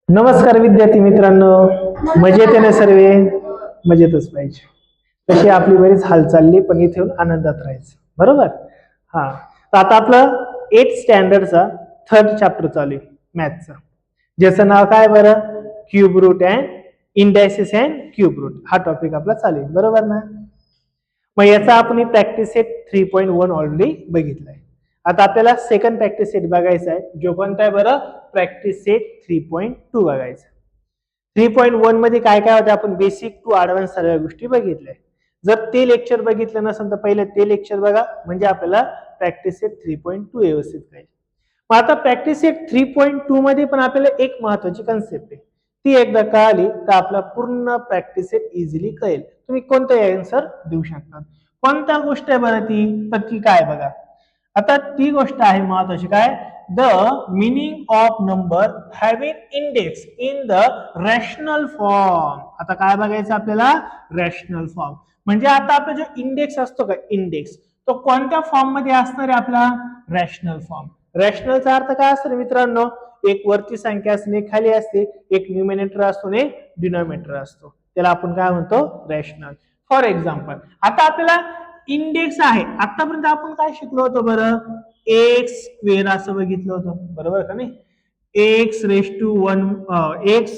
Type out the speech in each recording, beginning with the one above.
नमस्कार विद्यार्थी मित्रांनो, मजेत आहे ना सर्वे? मजेतच पाहिजे. तशी आपली बरीच हाल चालली, पण इथे येऊन आनंदात राहायचं, बरोबर? हा, तर आता आपलं 8th स्टँडर्डचा 3rd चॅप्टर चालू आहे मॅथचा, ज्याचं नाव काय बरं? Cube root and indices and cube root. हा टॉपिक आपला चालू आहे, बरोबर ना? मग याचा आपण प्रॅक्टिस सेट 3.1 ऑलरेडी बघितलाय. आता आपल्याला सेकंड प्रॅक्टिस सेट बघायचा आहे, जो कोणता आहे बरं? प्रॅक्टिस सेट 3.2 बघायचा. 3.1 मध्ये काय काय होतं? आपण बेसिक टू ऍडव्हान्स सगळ्या गोष्टी बघितल्या. जर ते लेक्चर बघितलं नसेल तर पहिले ते लेक्चर बघा, म्हणजे आपल्याला प्रॅक्टिस सेट 3.2 व्यवस्थित पाहिजे. मग आता प्रॅक्टिस सेट 3.2 मध्ये पण आपल्याला एक महत्वाची कन्सेप्ट आहे, ती एकदा कळाली तर आपला पूर्ण प्रॅक्टिस सेट इझिली कळेल. तुम्ही कोणताही आन्सर देऊ शकता. कोणत्या गोष्ट आहे बरं ती? तर ती काय बघा, आता ती गोष्ट आहे महत्वाची, काय? The meaning of number having index in the rational form. आता काय बघायचं आपल्याला? Rational form. म्हणजे आता आपला जो इंडेक्स असतो का, इंडेक्स, तो कोणत्या फॉर्म मध्ये असणार आहे? आपला रॅशनल फॉर्म. रॅशनलचा अर्थ काय असतो मित्रांनो? एक वरती संख्या असणे, खाली असते, एक न्यूमिनेटर असतो आणि डिनॉमिनेटर असतो, त्याला आपण काय म्हणतो? रॅशनल. फॉर एक्झाम्पल, आता आपल्याला इंडेक्स आहे, आतापर्यंत आपण काय शिकलो होतो बरं? एक्स स्क्वेअर असं बघितलं होतं, बरोबर का नाही? X raise to 1, x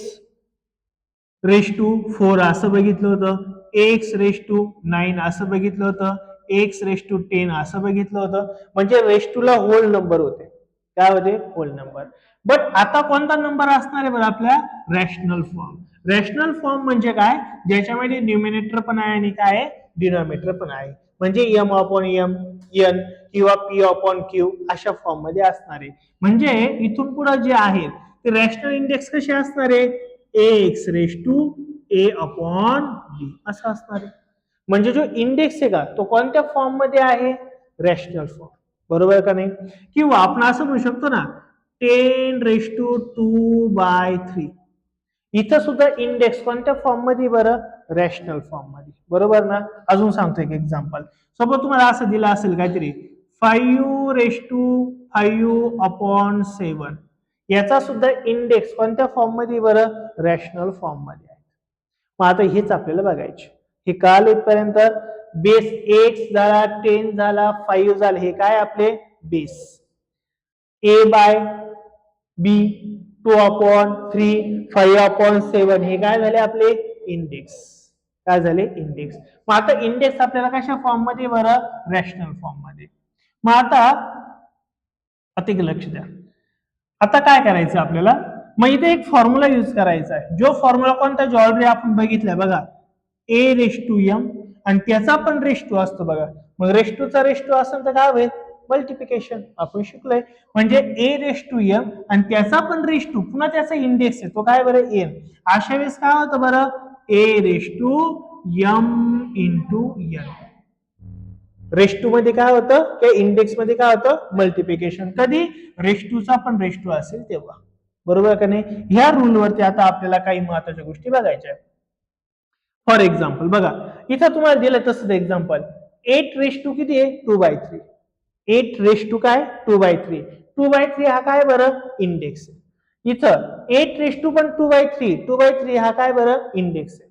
raise to 4 असं बघितलं होतं, एक्स रेस टू 9 असं बघितलं होतं, एक्स रेस टू 10 असं बघितलं होतं. म्हणजे रेस टू ला होल नंबर होते. काय होते? Hole number. बट आता कोणता नंबर असणार आहे बरं आपल्या? Rational form. रॅशनल फॉर्म म्हणजे काय? ज्याच्यामध्ये न्यूमिनेटर पण आहे आणि काय आहे? डिनॉमिनेटर पण आहे. म्हणजे एम अपॉन एम, एन किंवा पी अपॉन क्यू अशा फॉर्म मध्ये असणार आहे. म्हणजे इथून पुढे जे आहे ते रॅशनल इंडेक्स कसे असणार आहे? X raise to a upon b असं असणार आहे. म्हणजे जो इंडेक्स आहे का, तो कोणत्या फॉर्म मध्ये आहे? रॅशनल फॉर्म, बरोबर का नाही? किंवा आपण असं म्हणू शकतो ना, 10 रेस टू 2/3. इथं सुद्धा इंडेक्स कोणत्या फॉर्म मध्ये बरं? रॅशनल फॉर्म मध्ये, बरोबर ना? अजून सांगतो एक एक्झाम्पल. सपोज तुम्हाला असं दिलं असेल काहीतरी 5 रेस टू 5 अपॉन 7. याचा सुद्धा इंडेक्स कोणत्या फॉर्म मध्ये बरं? रॅशनल फॉर्म मध्ये आहे. मग आता हेच आपल्याला बघायचे. हे काल इथपर्यंत बेस एक्स झाला, 10 झाला, 5 झाला, हे काय आपले बेस. ए बाय बी, 2/3, 5/7 हे काय झाले आपले? इंडेक्स. काय झाले? इंडेक्स. मग आता इंडेक्स आपल्याला कशा फॉर्म मध्ये बरं? रॅशनल फॉर्म मध्ये. मग आता एक लक्ष द्या. आता काय करायचं आपल्याला? मग इथे एक फॉर्म्युला यूज करायचा आहे, जो फॉर्म्युला कोणता? जो ऑलरेडी आपण बघितलाय बघा, ए रेस टू एम, आणि त्याचा पण रेस टू असतो बघा. मग रेस टू चा रेस टू असेल तर काय होईल? मल्टिप्लिकेशन. आपण शिकलोय. म्हणजे ए रेस टू एम आणि त्याचा पण रेस टू, पुन्हा त्याचा इंडेक्स आहे तो काय बरं? एन. अशा वेळेस काय होतं बरं? A raise to m into n. Raise to मध्ये काय होतं? त्या इंडेक्स मध्ये काय होतं? मल्टिप्लिकेशन. कधी? रेस टू चा पण रेस टू असेल तेव्हा, बरोबर का नाही? ह्या रूल वरती आता आपल्याला काही महत्वाच्या गोष्टी बघायच्या आहेत. फॉर एक्झाम्पल बघा, इथं तुम्हाला दिलं तसं एक्झाम्पल, 8 रेस टू किती आहे? 2/3. 8 रेस टू काय? 2/3. 2/3 हा काय बरं? इंडेक्स आहे. इथं 8 रेस टू पण 2/3, 2/3 हा काय बरं? इंडेक्स आहे.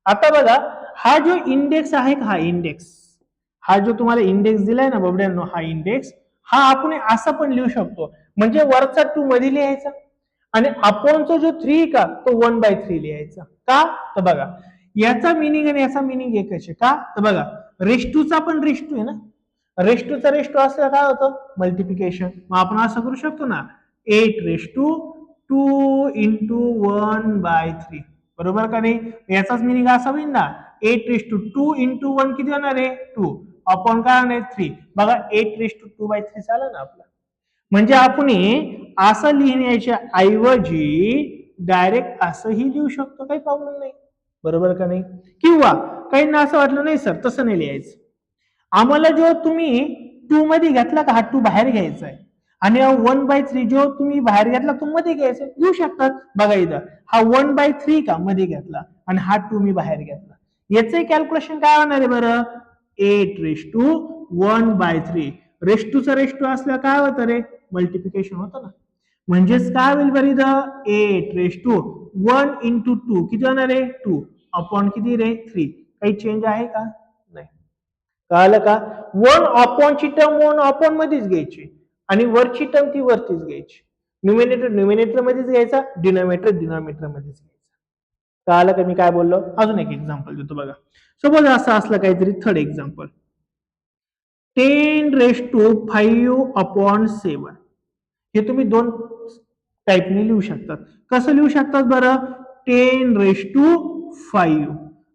आता बघा, हा जो इंडेक्स आहे, हा इंडेक्स, हा जो तुम्हाला इंडेक्स दिलाय ना बाबड्यांनो, हा इंडेक्स, हा आपण असं पण लिहू शकतो. म्हणजे वरचा 2 मध्ये लिहायचा आणि अपॉनचा जो 3 का, तो 1/3 लिहायचा. का? तर बघा, याचा मिनिंग आणि याचा मिनिंग एकच आहे. का? तर बघा, रेस टू चा पण रेस टू आहे ना, रेस टू चा रेस टू असलं काय होतं? मल्टिप्लिकेशन. मग आपण असं करू शकतो ना, 8 रेस टू 2 इंटू 1/3, बरोबर का नाही? याचाच मिनिंग असा होईल ना, 8 रेस टू 2 इंटू 1 किती होणार आहे? 2 अपॉन काय होणार? 3. बघा, 8 रेस टू 2/3 झाला ना आपला. म्हणजे आपण असं लिहिण्याच्या ऐवजी डायरेक्ट असंही लिहू शकतो, काही प्रॉब्लेम नाही, बरोबर का नाही? किंवा काहींना असं वाटलं नाही सर तसं नाही लिहायचं, आम्हाला जो तुम्ही 2 मध्ये घेतला का, हा 2 बाहेर घ्यायचा आहे, आणि 1/3 जो तुम्ही बाहेर घेतला तो मध्ये घ्यायचा, घेऊ शकतात. बघा इथं हा 1/3 का मध्ये घेतला आणि हा 2 मी बाहेर घेतला, याचं कॅल्क्युलेशन काय होणार आहे बरं? 8 रेस टू 1/3. रेस टू चा रेस टू असल्या काय होतं रे? मल्टिप्लिकेशन होतं ना. म्हणजेच काय होईल बरं इथं 8 रेस टू 1 इंटू 2 किती होणार आहे 2 अपॉन किती रे 3. काही चेंज आहे का नाही. कळालं का 1 अपॉनची टर्म 1 अपॉन मध्येच घ्यायची आणि वरची टर्म ती वरतीच घ्यायची. न्यूमिनेटर मध्येच घ्यायचा डिनॉमिनेटर मध्येच घ्यायचा. कळालं का मी काय बोललो. अजून एक एक्झाम्पल देतो बघा. सपोज असं असलं काहीतरी third example 10 raise to 5 upon 7. हे तुम्ही दोन टाईपने लिहू शकतात. कसं लिहू शकतात बरं 10 रेस टू 5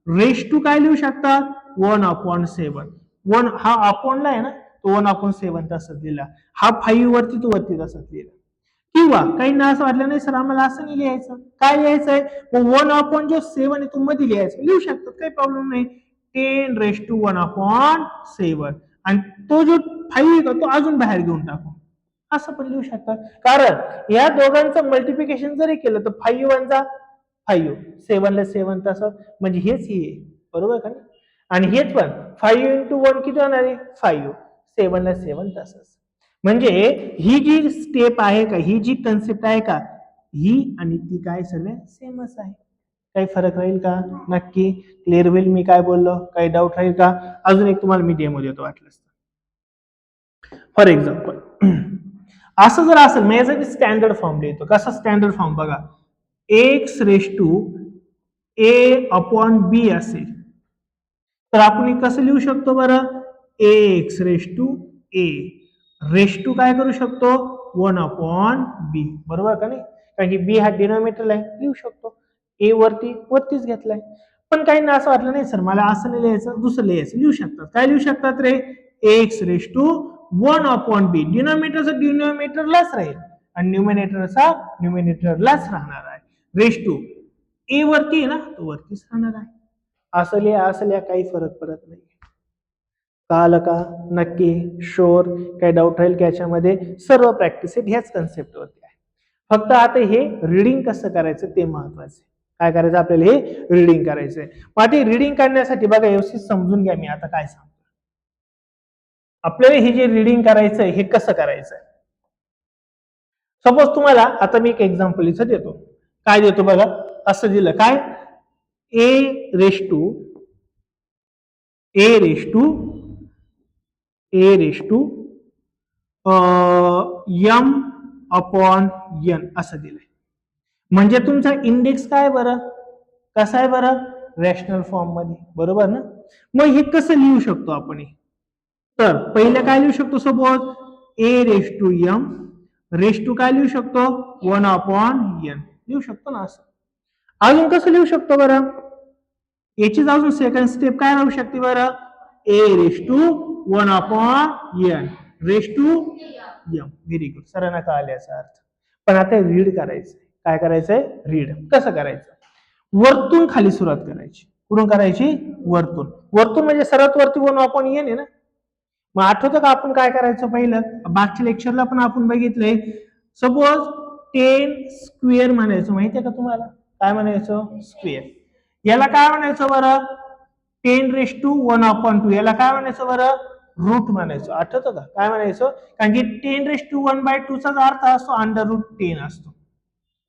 रेस टू काय लिहू शकतात 1 अपॉन 7. 1 हा अपॉनला आहे ना तो 1 अपॉन 7 तसंच लिहिला. हा 5 वरती तो वरती तसंच लिहिला. किंवा काहींना असं वाटलं नाही सर आम्हाला असं नाही लिहायचं. काय लिहायचंय मग 1 अपॉन जो 7 आहे तो मध्ये लिहायचं. लिहू शकतात काही प्रॉब्लेम नाही. 10 रेस टू 1 अपॉन 7 आणि तो जो 5 आहे का तो अजून बाहेर घेऊन टाकू. असं पण लिहू शकतात. कारण या दोघांचं मल्टिप्लिकेशन जरी केलं तर 5 1 जा 5 7 ला 7 तसं म्हणजे हेच ही आहे बरोबर का. आणि हेच पण 5 इंटू 1 किती होणार आहे 5 7 ला 7 तसंच. म्हणजे ही जी स्टेप आहे का ही जी कन्सेप्ट आहे का ही आणि ती काय सगळे सेमच आहे. काही फरक राहील का नक्की क्लिअर होईल मी काय बोललो. काही डाऊट राहील का. अजून एक तुम्हाला मी डेमो देतो वाटलंच. फॉर एक्झाम्पल असं जर असेल मग याचा स्टँडर्ड फॉर्म लिहितो. कसा स्टँडर्ड फॉर्म बघा x raise to a upon b असेल तर आपण कसं लिहू शकतो बरं x raise to a raise to काय करू शकतो 1 अपॉन बी बरोबर का नाही. कारण की बी हा डिनॉमिनेटरला आहे लिहू शकतो. ए वरतीच घेतलाय. पण काही ना असं वाटलं नाही सर मला असं नाही लिहायचं दुसरं लिहायचं. लिहू शकतात. काय लिहू शकतात रे एक्स रेस टू 1 अपॉन बी डिनॉमिनेटरचा डिनॉमिनेटरलाच राहील आणि न्यूमिनेटरचा न्यूमिनेटरलाच राहणार आहे. रेस टू ए वरती आहे ना तो वरतीच राहणार आहे. असं लिहा काही फरक पडत नाही. कळालं का नक्की शुअर. काही डाऊट राहील की याच्यामध्ये सर्व प्रॅक्टिस ह्याच कन्सेप्ट वरती आहे. फक्त आता हे रीडिंग कसं करायचं ते महत्वाचं आहे. काय करायचं आपल्याला हे रीडिंग करायचंय. मग ते रीडिंग करण्यासाठी बघा व्यवस्थित समजून घ्या मी आता काय सांगतो. आपल्याला हे जे रीडिंग करायचंय हे कसं करायचंय. सपोज तुम्हाला आता मी एक एक्झाम्पल इथं देतो. काय देतो बघा असं दिलं काय a raise to m upon n असं दिलंय. म्हणजे तुमचा इंडेक्स काय बरं कसा आहे बरं रॅशनल फॉर्म मध्ये बरोबर ना. मग हे कसं लिहू शकतो आपण. तर पहिलं काय लिहू शकतो suppose a raise to m raise to काय लिहू शकतो 1 अपॉन एन लिहू शकतो ना असं. अजून कसं लिहू शकतो बरं याचीच अजून सेकंड स्टेप काय राहू शकते बरं a raise to 1 upon n raise to m. Very good. सरांना कळालं याचा अर्थ. पण आता रीड करायचं. काय करायचंय रीड कसं करायचं वरतून खाली सुरुवात करायची. कुठून करायची वरतून म्हणजे सर्वात वरती 1 अपॉन एन आहे ना. मग आठवतं का आपण काय करायचं पहिलं मागच्या लेक्चरला पण आपण बघितलंय. सपोज 10 स्क्वेअर म्हणायचं माहितीये का तुम्हाला काय म्हणायचं स्क्वेअर. याला काय म्हणायचं बरं 10 रेस टू 1 अपॉन 2 याला काय म्हणायचं बरं रूट म्हणायचं. आठवतं का काय म्हणायचं कारण की 10 रेस टू 1/2 चा अर्थ असतो अंडर रूट 10 असतो.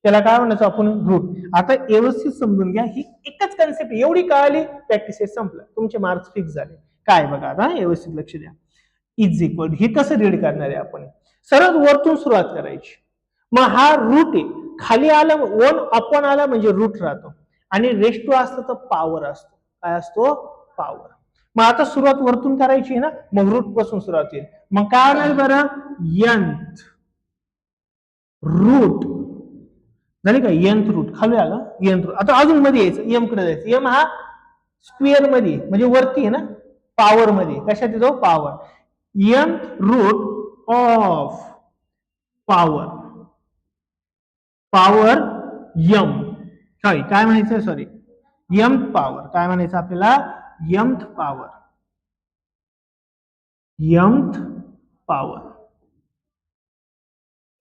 त्याला काय म्हणायचं आपण रूट. आता व्यवस्थित समजून घ्या ही एकच कन्सेप्ट एवढी कळाली प्रॅक्टिस संपलं तुमचे मार्क्स फिक्स झाले. काय बघा आता व्यवस्थित लक्ष द्या. इज इक्वल हे कसं रीड करणार आहे आपण सरळ वरतून सुरुवात करायची. मग हा रूट आहे खाली आला 1 अपॉन आला म्हणजे रूट राहतो आणि रेस टू असतो तर पॉवर असतो. काय असतो पॉवर. मग आता सुरुवात वरतून करायची ना मग रूट पासून सुरुवात होईल. मग काय होणार बरं एन्थ रूट झाली का एन्थ रूट खाली आलं एन्थ रूट. आता अजून मध्ये यायचं एम कडे जायचं. एम हा स्क्वेअर मध्ये म्हणजे वरती आहे ना पॉवर मध्ये कशात येतो power nth root of power m sorry काय म्हणायचं सॉरी यमथ पॉवर काय म्हणायचं आपल्याला यमथ पॉवर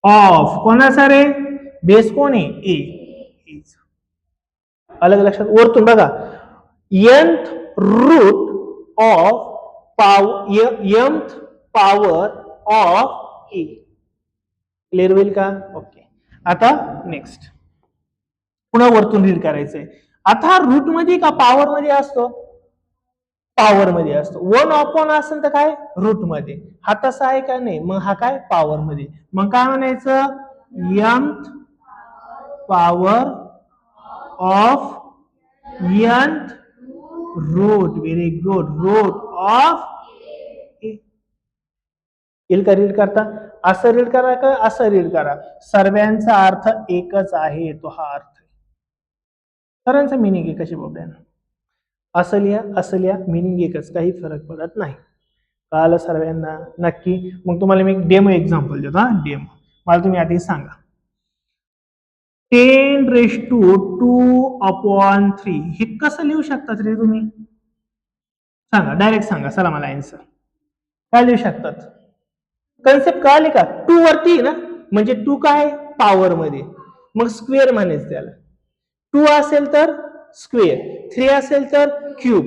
ऑफ कोणाचा रे बेस कोण आहे ए. अलग लक्षात वरतून बघा nth root of mth power of a. Clear होईल का ओके. आता नेक्स्ट पुन्हा वरतून रीड करायचंय. आता रूट मध्ये का पॉवर मध्ये असतो? पॉवर मध्ये असतो. 1 असेल तर काय रूट मध्ये. हा तसा आहे का नाही? मग हा काय पॉवर मध्ये. मग काय म्हणायचं? nth power of nth root. Very good. Root of येईल का रीड करता? असं रीड करा का असं रीड करा? सर्वांचा अर्थ एकच आहे, तो हा अर्थ आहे. सर्वांचा मिनिंग आहे कशी बोलताय ना? असं लिहा मिनिंग एकच, काही फरक पडत नाही. कळालं सर्वांना? नक्की. मग तुम्हाला मी डेमो एक्झाम्पल देतो. हा डेमो मला तुम्ही आधी सांगा. 10⁻²/3 हे कसं लिहू शकतात रे तुम्ही? सांगा, डायरेक्ट सांगा. चला मला आन्सर काय लिहू शकतात? कन्सेप्ट कळाली का? 2 वरती ना, म्हणजे 2 काय पॉवर मध्ये, मग स्क्वेअर म्हणायचं त्याला. 2 असेल तर स्क्वेअर, 3 असेल तर क्यूब,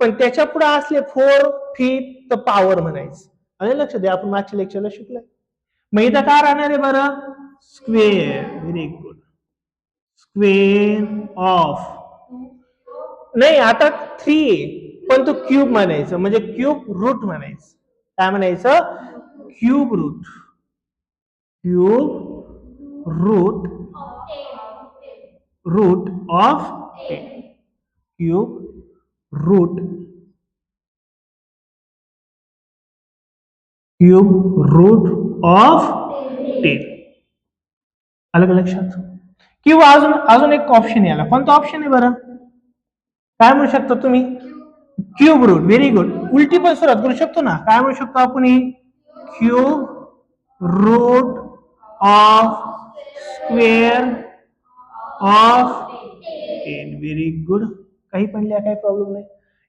पण त्याच्या पुढे असले 4, 5 तर पॉवर म्हणायचं. आणि लक्ष द्या, आपण मागच्या लेक्चरला शिकलोय. मग इथं काय राहणार आहे बरं? Square. Very good. Square of नाही, आता 3 पण तो क्यूब म्हणायचं, म्हणजे क्यूब रूट म्हणायचं. काय म्हणायचं? Cube root. Cube root of 10. Cube root of 10. आलं का लक्षात? किंवा अजून एक ऑप्शन याला. कोणता ऑप्शन आहे बरं? काय म्हणू शकता तुम्ही? Cube root. Very good. उलटी पण सुरुवात करू शकतो ना. काय म्हणू शकतो आपण? Cube root of square of 10. Very good. काही पण लिहा, काही प्रॉब्लेम नाही.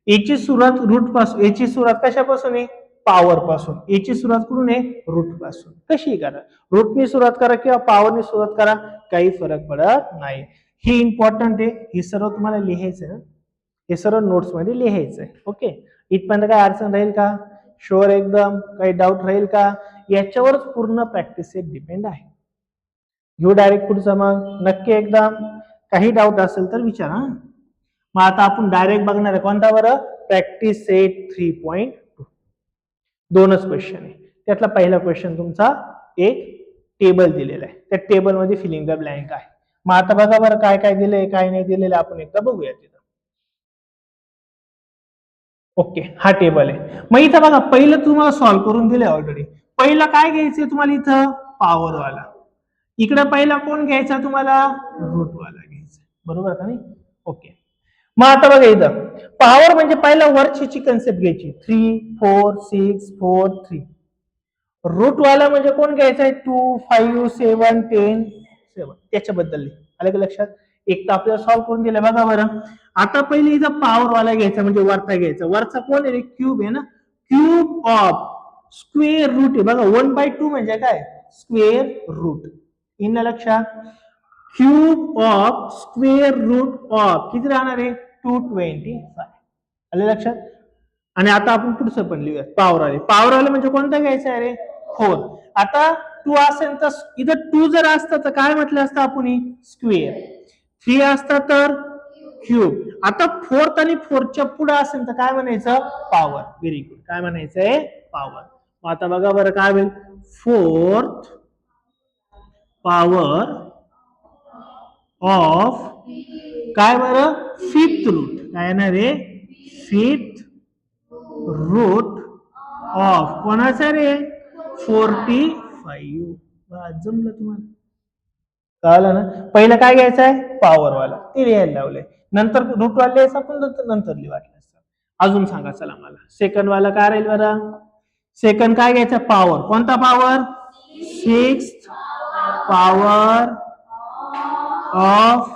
याची सुरुवात रूट पासून, याची सुरुवात कशापासून आहे? पॉवर पासून. याची सुरुवात कुठून आहे? रूट पासून. कशी करा, रूटनी सुरुवात करा किंवा पॉवरनी सुरुवात करा, काही फरक पडत नाही. हे इम्पॉर्टंट आहे. हे सर्व तुम्हाला लिहायचं. हे सर्व नोट्स मध्ये लिहायचंय. ओके. इथपर्यंत काय अडचण राहील का? शुअर एकदम? काही डाऊट राहील का? याच्यावरच पूर्ण प्रॅक्टिस सेट डिपेंड आहे. घेऊ डायरेक्ट पुढचं मग नक्की एकदम. काही डाऊट असेल तर विचारा. मग आता आपण डायरेक्ट बघणार आहे कोणता बरं? Practice set 3.2. 2च क्वेश्चन आहे. त्यातला पहिला क्वेश्चन तुमचा एक टेबल दिलेला आहे. त्या टेबल मध्ये फिलिंग द ब्लँक आहे. मग आता बघा बरं काय काय दिलंय, काय नाही दिलेलं, आपण एकदा बघूया तिथं. ओके, हा टेबल आहे. मग इथं बघा, पहिलं तुम्हाला सॉल्व्ह करून दिलंय ऑलरेडी. पहिला काय घ्यायचंय तुम्हाला? इथं पॉवर वाला. इकडे पहिला कोण घ्यायचा तुम्हाला? रूट वाला घ्यायचा. बरोबर का नाही? ओके. मग आता बघा इथं पॉवर म्हणजे पहिला वरची कन्सेप्ट घ्यायची. 3, 4, 6, 4, 3. रूट वाला म्हणजे कोण घ्यायचा आहे? 2, 5, 7, 10, 7. त्याच्याबद्दल आलं का लक्षात? एक तर आपल्याला सॉल्व्ह करून दिलं. बघा बरं, आता पहिले इथं पॉवर वाला घ्यायचा, म्हणजे वरचा घ्यायचा. वरचा कोण आहे? क्यूब आहे ना. क्यूब ऑफ स्क्वेअर रूट आहे. बघा 1/2 म्हणजे काय? Square root. इन लक्षात? Cube of square root of किती राहणार आहे? 225. आले लक्षात? आणि आता आपण पुढचं पण लिहूया. पॉवर आले. पॉवर आले म्हणजे कोणता घ्यायचा आहे रे? 4. आता 2 असेल तर इथं 2 जर असतं तर काय म्हटलं असतं आपण? स्क्वेअर. 3 असता तर क्यूब. आता 4th आणि 4च्या पुढे असेल तर काय म्हणायचं? पॉवर. Very good. काय म्हणायचंय? पॉवर. मग आता बघा बरं काय होईल? 4th पॉवर ऑफ काय बरं? 5th route. काय येणार आहे? 5th रूट ऑफ कोणाचा रे? 45. जमलं तुम्हाला? कळलं ना? पहिलं काय घ्यायचं आहे? पॉवर वाला. ते लिहायला लावलंय. नंतर रूट वाला लिहायचं आपण नंतर लिहायचं. अजून सांगा चला मला. सेकंड वाला काय राहील बरं? सेकंड काय घ्यायचं? पॉवर. कोणता power? 6th power of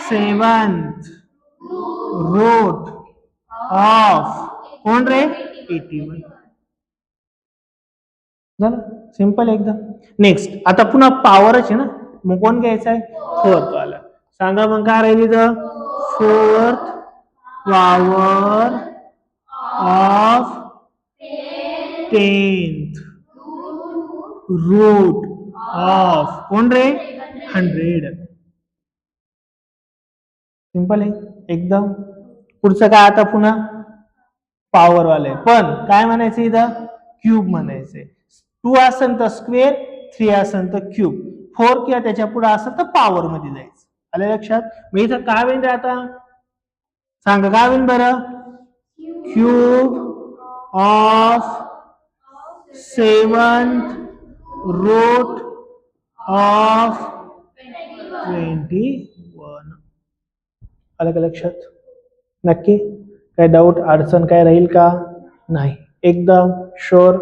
7th root of कोण रे? 81. झालं? सिंपल एकदम. नेक्स्ट आता पुन्हा पॉवरच आहे ना, मग कोण घ्यायचा आहे? 4th वाला. सांगा मग काय राहील इथं? 4th power of 10th route of कोण रे 100. सिंपल आहे एकदम. पुढचं काय आता पुन्हा पॉवर वाले पण काय म्हणायचं इथं क्यूब म्हणायचंय. 2 असेल तर स्क्वेअर, 3 असेल तर क्यूब, 4 किंवा त्याच्या पुढे असेल तर पॉवर मध्ये जायचं. आलं लक्षात. मग इथं काय होईल आता सांगा काय होईल बरं. Cube of 7th root of 21. आलं का लक्षात. नक्की काय डाऊट अडचण काय राहील का नाही. एकदम शुअर.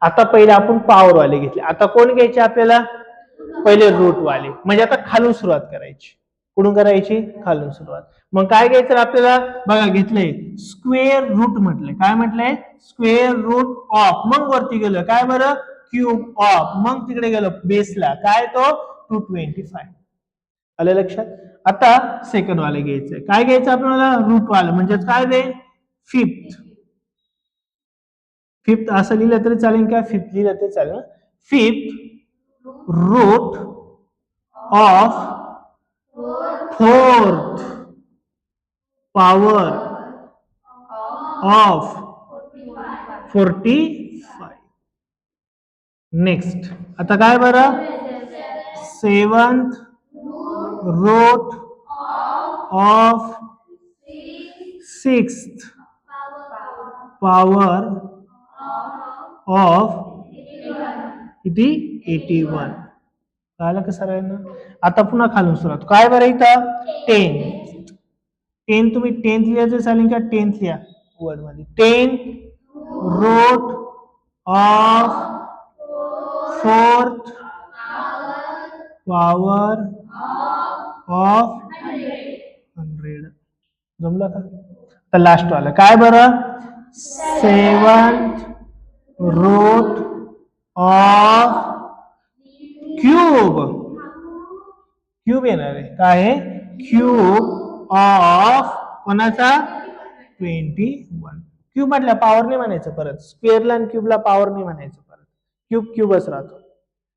आता पहिले आपण पॉवर वाले घेतले. आता कोण घ्यायचे आपल्याला पहिले रूट वाले. म्हणजे आता खालून सुरुवात करायची. कुठून करायची खालून सुरुवात. मग काय घ्यायचं आपल्याला बघा घेतलंय स्क्वेअर रूट म्हटलंय. काय म्हटलंय स्क्वेअर रूट ऑफ. मग वरती गेलं काय बरं क्यूब ऑफ. मग तिकडे गेलं बेसला काय तो 225. आलं लक्षात. आता सेकंड वाले घ्यायचंय. काय घ्यायचं आपल्याला रूट वाले म्हणजेच काय ते फिफ्थ. फिफ्थ असं लिहिलं तरी चालेल किंवा फिफ्थ लिहिलं तरी चालेल. Fifth root of 4th power of 45. Next आता काय बरं 7th root of 6th power of किती 81. कळलं का सगळ्यांना. आता पुन्हा खालून सुरुवात. काय बरं इथं 10 तुम्ही 10th लिहायचं चालेल का 10th लिहा वर्ड मध्ये. 10 route of 4th power of 100. जमलं का. तर लास्ट वाला काय बरं 7th root of cube. Cube येणार आहे काय आहे क्यूब ऑफ कोणाचा 21. क्यूब म्हटल्या पॉवर नाही म्हणायचं परत. स्क्वेअरला आणि क्यूबला पॉवर नाही म्हणायचं परत. क्यूब क्यूबच राहतो.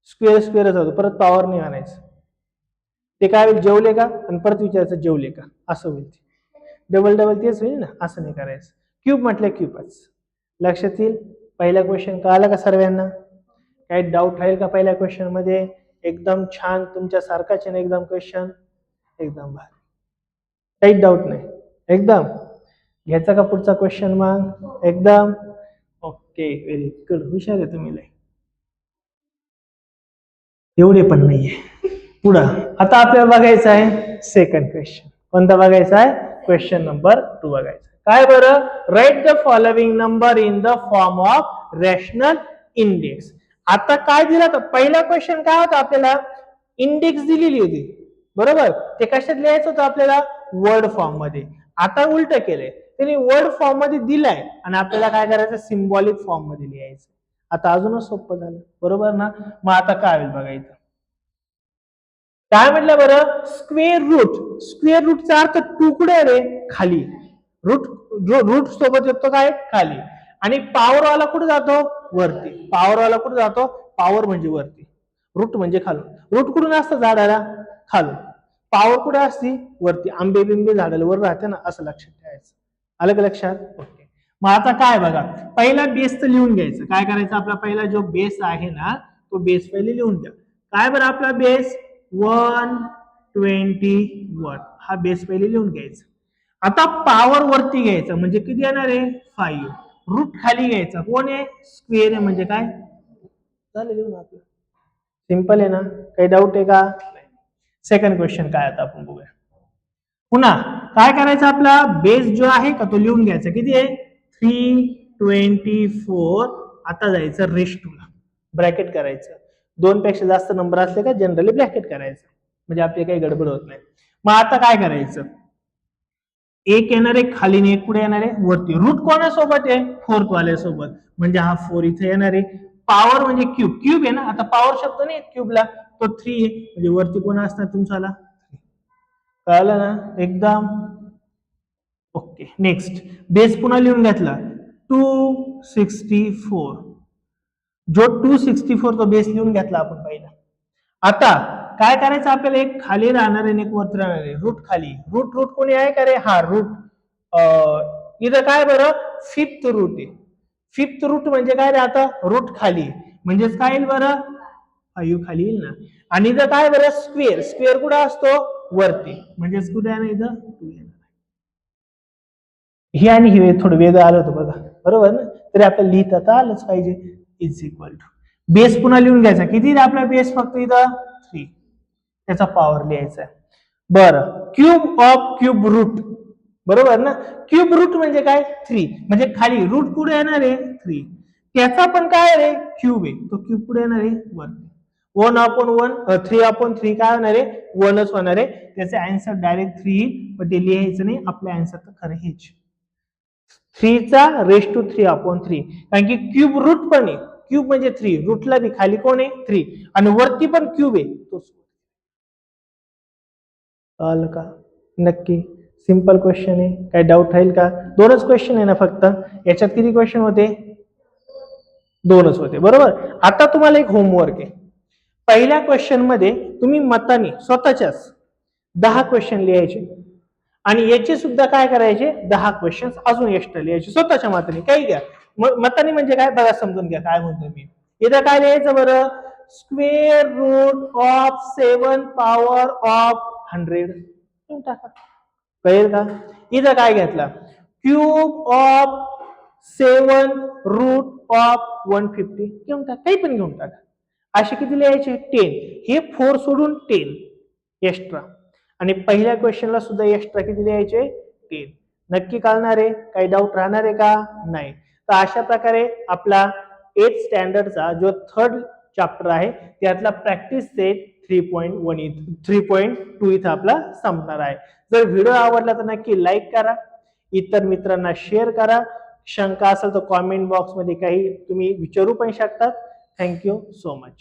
स्क्वेअर स्क्वेअरच राहतो परत पॉवर नाही म्हणायचं. ते काय होईल जेवले का आणि परत विचारायचं जेवले का असं होईल. डबल डबल तेच होईल ना. असं नाही करायचं. क्यूब म्हटलं क्यूबच. लक्षात येईल. पहिला क्वेश्चन कळाला का सर्वांना. काही डाऊट राहील का पहिल्या क्वेश्चन मध्ये. एकदम छान तुमच्या सारखाच आहे ना एकदम क्वेश्चन. एकदम भारी. काहीच डाऊट नाही. एकदम घ्यायचा का पुढचा क्वेश्चन मग. एकदम ओके व्हेरी गुड. हुशार आहे तुम्ही लय. एवढे पण नाहीये. पुढं आता आपल्याला बघायचं आहे सेकंड क्वेश्चन. कोणता बघायचा आहे क्वेश्चन नंबर 2 बघायचा. काय बरं write the following number in the form of rational index. आता काय दिलं तर पहिला क्वेश्चन काय होता आपल्याला इंडेक्स दिलेली होती बरोबर. ते कशात लिहायचं होतं आपल्याला वर्ड फॉर्म मध्ये. आता उलट केलंय त्यांनी वर्ड फॉर्म मध्ये दिलाय आणि आपल्याला काय करायचं सिम्बॉलिक फॉर्म मध्ये लिहायचं. आता अजूनच सोपं झालं बरोबर ना. मग आता काय होईल बघायचं. काय म्हटलं बरं स्क्वेअर रूट. स्क्वेअर रूटचा अर्थ तुकडे रे खाली. रूट रूट सोबत येतो काय खाली. आणि पॉवर वाला कुठे जातो वरती. पॉवर वाला कुठे जातो पॉवर म्हणजे वरती. रूट म्हणजे खालून. रूट कुठून असतं झाडाला खालून. पॉवर कुठे असते वरती. आंबे बिंबे झाडाला वर राहते ना असं लक्षात ठेवायचं. आलं का लक्षात. ओके. मग आता काय बघा पहिला बेस तर लिहून घ्यायचं. काय करायचं आपला पहिला जो बेस आहे ना तो बेस पहिले लिहून द्या. काय बरं आपला बेस 121 हा बेस पहिले लिहून घ्यायचा. आता पॉवर वरती घ्यायचं म्हणजे किती येणार आहे 5. रूट खाली घ्यायचा कोण आहे स्क्वेअर आहे म्हणजे काय झालं लिहून आपलं. सिंपल आहे ना. काही डाऊट आहे का. सेकंड क्वेश्चन काय आता आपण बघूया. पुन्हा काय करायचं आपला बेस जो आहे का तो लिहून घ्यायचा. किती आहे 324. आता जायचं रेस्ट टू ला ब्रॅकेट करायचं. 2 पेक्षा जास्त नंबर असले का जनरली ब्रॅकेट करायचं म्हणजे आपली काही गडबड होत नाही. मग आता काय करायचं एक येणार आहे खाली एक पुढे येणार आहे वरती. रूट कोणासोबत आहे 4th वाल्यासोबत म्हणजे हा 4 इथे येणार आहे. पॉवर म्हणजे क्यूब. क्यूब आहे ना. आता पॉवर शब्द नाही क्यूबला तो 3 आहे म्हणजे वरती कोण असणार तुमच्याला. कळलं ना एकदम ओके. नेक्स्ट बेस पुन्हा लिहून घेतला 264. जो 264 तो बेस लिहून घेतला आपण पहिला आता काय करायचं आपल्याला, एक खाली राहणार आहे आणि एक वरती राहणार आहे, रूट खाली, रूट रूट कोणी आहे का रे, हा रूट, इथं काय बरं, फिफ्थ रूट आहे. फिफ्थ रूट म्हणजे काय रे, आता रूट खाली म्हणजेच काय येईल बरं, 5 खाली येईल ना. आणि इथं काय बरं, स्क्वेअर, स्क्वेअर कुठं असतो, वरती, म्हणजेच कुठे आहे ना, इथं 2 येणार. हे आणि हे थोडं वेगळं आलं होतं बघा, बरोबर ना, तरी आपल्याला लिहिता तर आलंच पाहिजे. इज इक्वल टू बेस पुन्हा लिहून घ्यायचा, किती आपला बेस, फक्त इथं 3, त्याचा पॉवर लिहायचा. बरं, क्यूब ऑफ क्यूब रूट, बरोबर ना, क्यूब रूट म्हणजे काय, 3, म्हणजे खाली रूट कुठे येणार आहे, 3, त्याचा पण काय रे, क्यूब आहे, तो क्यूब कुठे येणार आहे, 1, 1/1, 3/3 काय होणार आहे, 1च होणार आहे. त्याचे आन्सर डायरेक्ट 3, पण ते लिहायचं नाही, आपल्या आन्सर तर खरं हेच 3⁻3 कारण की क्यूब रूट पण आहे, क्यूब म्हणजे 3, रूटला बी खाली कोण आहे, 3, आणि वरती पण क्यूब आहे, तो कळलं का, नक्की सिंपल क्वेश्चन आहे, काही डाऊट राहील का, 2च क्वेश्चन आहे ना फक्त, याच्यात किती क्वेश्चन होते, 2च होते, बरोबर. आता तुम्हाला एक होमवर्क आहे, पहिल्या क्वेश्चन मध्ये तुम्ही मताने स्वतःच्याच 10 क्वेश्चन लिहायचे, आणि याचे सुद्धा काय करायचे, 10 क्वेश्चन अजून एक्स्ट्रा लिहायचे स्वतःच्या मताने, काही घ्या, मताने म्हणजे काय बघा, समजून घ्या काय म्हणतो मी. इथं काय लिहायचं बरं, square root of 7 power of 100 टाका, कळेल का. इथं काय घेतला, क्यूब ऑफ 7 रूट ऑफ 150 घेऊन टाका, काही पण घेऊन टाका. असे किती लिहायचे, 10, हे 4 सोडून 10 एक्स्ट्रा, आणि पहिल्या क्वेश्चनला सुद्धा एक्स्ट्रा किती लिहायचे, 10. नक्की कळणार आहे, काही डाऊट राहणार आहे का, नाही. तर अशा प्रकारे आपला 8th स्टँडर्डचा जो 3rd चॅप्टर आहे त्यातला प्रॅक्टिस सेट 3.2 इथं आपला संपणार आहे. जर व्हिडिओ आवडला तर नक्की लाईक करा, इतर मित्रांना शेअर करा, शंका असेल तर कॉमेंट बॉक्समध्ये काही तुम्ही विचारू पण शकता. Thank you so much.